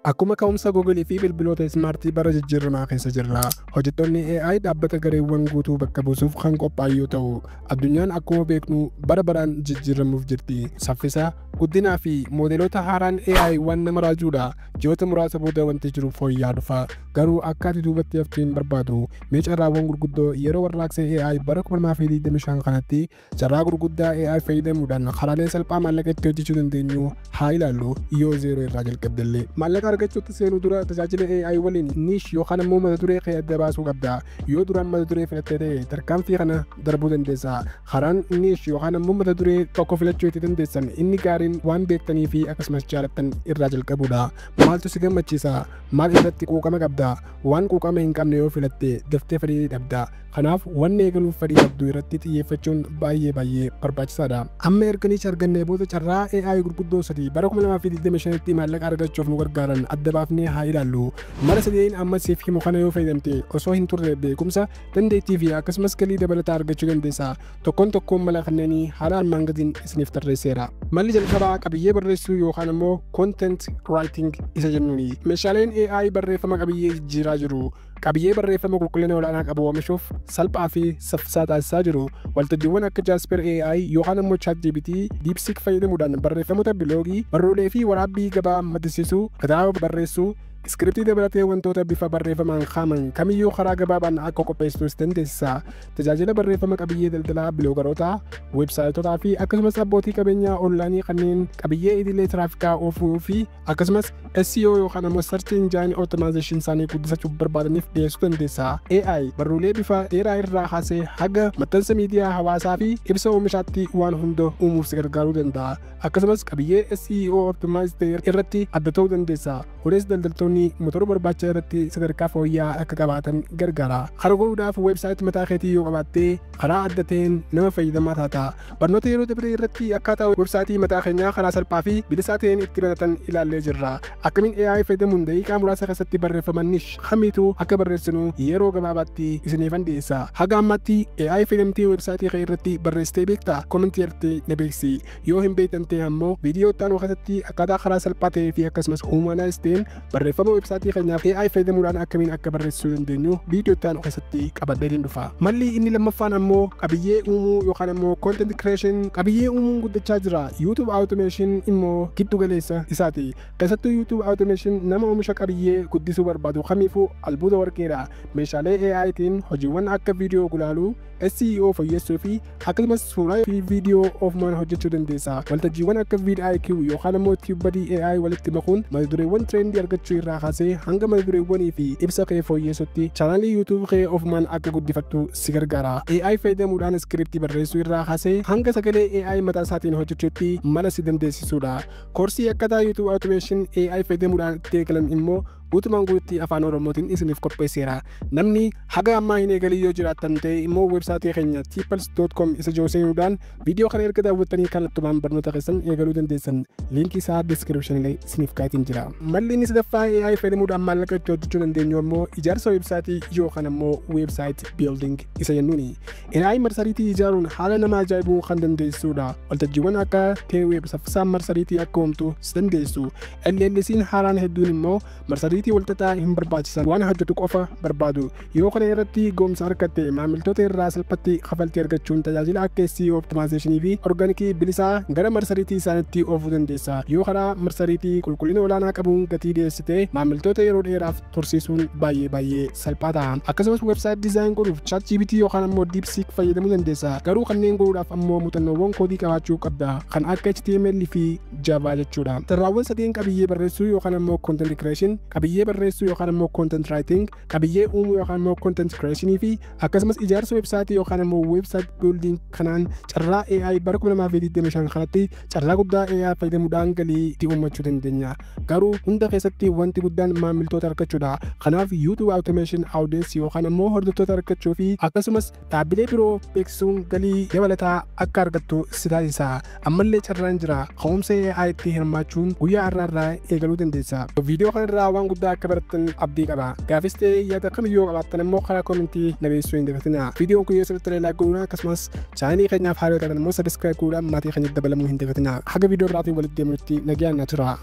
Akkuma ka'umsa Google fi bilbiloota ismaartii bara jijjiiramaa keessa jirra. Hojjettoonni AI dhaabbata gareewwan guutuu bakka buusuuf kan qophaa'an yoo ta'u, addunyaan akkuma beeknu bara baraan jijjiiramuuf jirti. Saffisa, guddinaa fi moodeelota haaraan AI waan nama raajuudha. Ji'oota muraasa booda wanti jiru fooyya'aa dhufa. Garuu akka ati duubatti haftu hin barbaadu. Mee carraawwan gurguddoo yeroo warraaqsa AI bara 2025 kanatti carraa gurguddaa AI fayyadamuudhaan karaalee salphaa maallaqa itti hojjechuu dandeenyu haa ilaallu yoo zeeroo irraa jalqabdallee. Maallaqa argachuutti seenuu dura tajaajila AI waliin niish yookaan immoo mata duree kee adda baasuu qabda. Yoo duraan mata duree filattee ta'e tarkaanfii kana darbuu dandeessa. Karaan niish yookaan immoo mata duree tokko filachuu itti dandeessan inni gaariin waan beektanii fi akkasumas jaalattan irraa jalqabuudha. Maaltu si gammachiisa? Maal irratti quuqama qabda? Waan quuqama hin qabne yoo filatte daftee fedhii dhabda. Kanaaf wanni eegaluuf fedhii qabdu irratti xiyyeeffachuun baay'ee barbaachisaadha. Amma erga niish argannee booda carraa AI gurguddoo sadii bara 2025tti maallaqa argachuuf nu gargaaran adda baafnee haa ilaallu. Mara sadeen amma siif himu kana yoo fayyadamte osoo hin turre beekumsa, dandeettii fi akkasumas galii dabalataa argachuu dandeessa. Tokkoon mala kanneenii haala armaan gadiin isiniif tarreesseera. Malli jalqabaa qabiyyee barreessuu yookaan immoo content writing isa jennuuni. Meeshaaleen AI barreeffama qabiyyee jijjiiraa jiru. Qabiyyee barreeffama qulqullina olaanaa qabu oomishuuf salphaa fi saffisaa taasisaa jiru. Waltajjiiwwan akka Jasper AI yookaan immoo ChatGPT DeepSeek fayyadamuudhaan barreeffamoota biloogii, barruulee fi waraabbii gabaa maddisiisuu, kitaaba barreessuu, iskiriptii dabalatee wantoota bifa barreeffamaan kaaman kamiyyuu karaa gabaabaan akka qopheessitus dandeessisa. Tajaajila barreeffama qabiyyee daldalaa biloogaroota, weebsaayitotaa fi akkasumas abbootii qabeenyaa onlaayinii kanneen qabiyyee idilee tiraafikaa oofuu fi akkasumas SEO yookaan immoo Search Engine Optimization isaanii guddisachuuf barbaadaniif dhiyeessuu dandeessa. AI barruulee bifa dheeraa irraa kaasee haga maxxansa miidiyaa hawaasaa fi ibsa oomishaatti waan hunda uumuuf si gargaaruu danda'a. Akkasumas qabiyyee SEO Optimized irratti adda ta'uu dandeessa. Odees daldaltoonni motora barbaacha irratti sadarkaa fooyya'aa akka qabaatan gargaara. Kana godhuudhaaf weebsaayitii mataa keetii yoo qabaatte karaa adda ta'een nama fayyadamaa taata. Barnoota yeroo dabaree irratti akkaataa weebsaayitii mataa keenyaa karaa salphaa fi bilisaa ta'een itti banatan ilaallee jirra. Akkamiin AI fayyadamuun daqiiqaa muraasa keessatti barreeffaman niish kamiituu akka barreessinu yeroo gabaabaatti isiniif dhiyeessa. Haga ammaatti AI fayyadamtee weebsaayitii kee irratti barreessitee beektaa? Komentii irratti na beeksisi. Yoo hin beektan ta'e ammoo viidiyoo itti aanu keessatti akkaataa karaa salphaa ta'ee fi akkasumas humanized ta'een barreeffama weebsaayitii keenyaaf AI fayyadamuudhaan akkamiin akka barreessuu dandeenyu viidiyoo itti aanu keessatti qabadhee dhufa. Malli inni lammaffaan ammoo qabiyyee uumuu yookaan immoo content creation. Qabiyyee uumuun guddachaa jira. YouTube automation immoo giddu galeessa isaati. Keessattuu YouTube automation nama oomisha qabiyyee guddisuu barbaadu kamiifuu albuuda warqeedha. Meeshaalee AItiin hojiiwwan akka viidiyoo gulaaluu, SEO fooyyessuu fi akkasumas suuraa fi viidiyoo ofumaan hojjechuu dandeessa. Waltajjiiwwan akka VidIQ yookaan immoo TubeBuddy AI walitti makuun mata dureewwan trendii argachuu irraa kaasee hanga mata dureewwanii fi ibsa kee fooyyessutti chaanaalii YouTube kee ofumaan akka guddifattu si gargaara. AI fayyadamuudhaan iskiriptii barreessuu irraa kaasee hanga sagalee AI mataa isaatiin hojjechuutti mala si dandeessisuudha. Koorsii akkaataa YouTube automation AI fayyadamuudhaan itti eegalan immoo guutumaan guututti afaan Oromootiin isiniif qopheesseera. Namni haga ammaa hin eegalii yoo jiraattan ta'e immoo weebsaayitii keenya tpals.com isa seenuudhaan viidiyoo kana erga daawwattanii kallattumaan barnoota keessan eegaluu dandeessan. Liinkii isaa descriptionillee isiniif kaa'itiin jira. Malli inni sadaffaa AI fayyadamuudhaan maallaqa itti hojjechuu dandeenyu ammoo ijaarsa weebsaayitii yookaan ammoo weebsaayit building isa jennuuni. AI marsariitii ijaaruun haala nama ajaa'ibuu kan dandeessudha. Waltajjiiwwan akka T-Web saffisaan marsariitii akka uumtu si dandeessu. LLC'n haaraan hedduun immoo marsariitii walxaxaa hin barbaachisan waan hojjetu qofa barbaadu. Yoo kana irratti goomsa argatte maamiltoota irraa salphatti kafaltii argachuun tajaajila akka SEO optimization fi organikii bilisaa gara marsariitii isaaniitti oofuu dandeessa. Yoo karaa marsariitii qulqullina olaanaa qabuun gatii dhiyeessite maamiltoota yeroo dheeraaf tursiisuun baay'ee salphaa ta'a. Akkasumas weebsaayit diizaayin godhuuf ChatGPT yookaan ammoo DeepSeek fayyadamuu dandeessa. Garuu kanneen godhuudhaaf ammoo muuxannoowwan koodii qabaachuu qabda kan akka HTML fi Java jechuudha. Tarraawwan sadeen qabiyyee barreessuu yookaan ammoo content creation, qabiyyee barreessuu yookaan immoo content writing, qabiyyee uumuu yookaan immoo content creation fi akkasumas ijaarsa weebsaayitii yookaan immoo website building kanaan carraa AI bara 2025 kanatti carraa guddaa AI fayyadamuudhaan galii itti uummachuu dandeenya. Garuu hunda keessatti wanti guddaan maamiltoota argachuudha. Kanaaf YouTube automation audience yookaan immoo hordoftoota argachuu fi akkasumas dhaabbilee biroo beeksisuun galii dabalataa akka argattu si taasisa. Ammallee carraan jira. Ka'umsa AI itti hirmaachuun guyyaa irraa eegaluu dandeessa. Viidiyoo kanarraa waan guddaa akka barattan abdii qaba. Gaafis ta'ee yaada kamiyyuu qabaattan immoo karaa komentii na beeksisuu hin dagatinaa. Viidiyoon kun yoo sirriitti ilaalaa godhuun akkasumas chaanalii keenyaaf haaraa ta'an immoo sabiskiraayib godhuudhaan maatii keenya dabalamuu hin dagatinaa. Haga viidiyoo biraatiin walitti deemuutti nagaan na tura.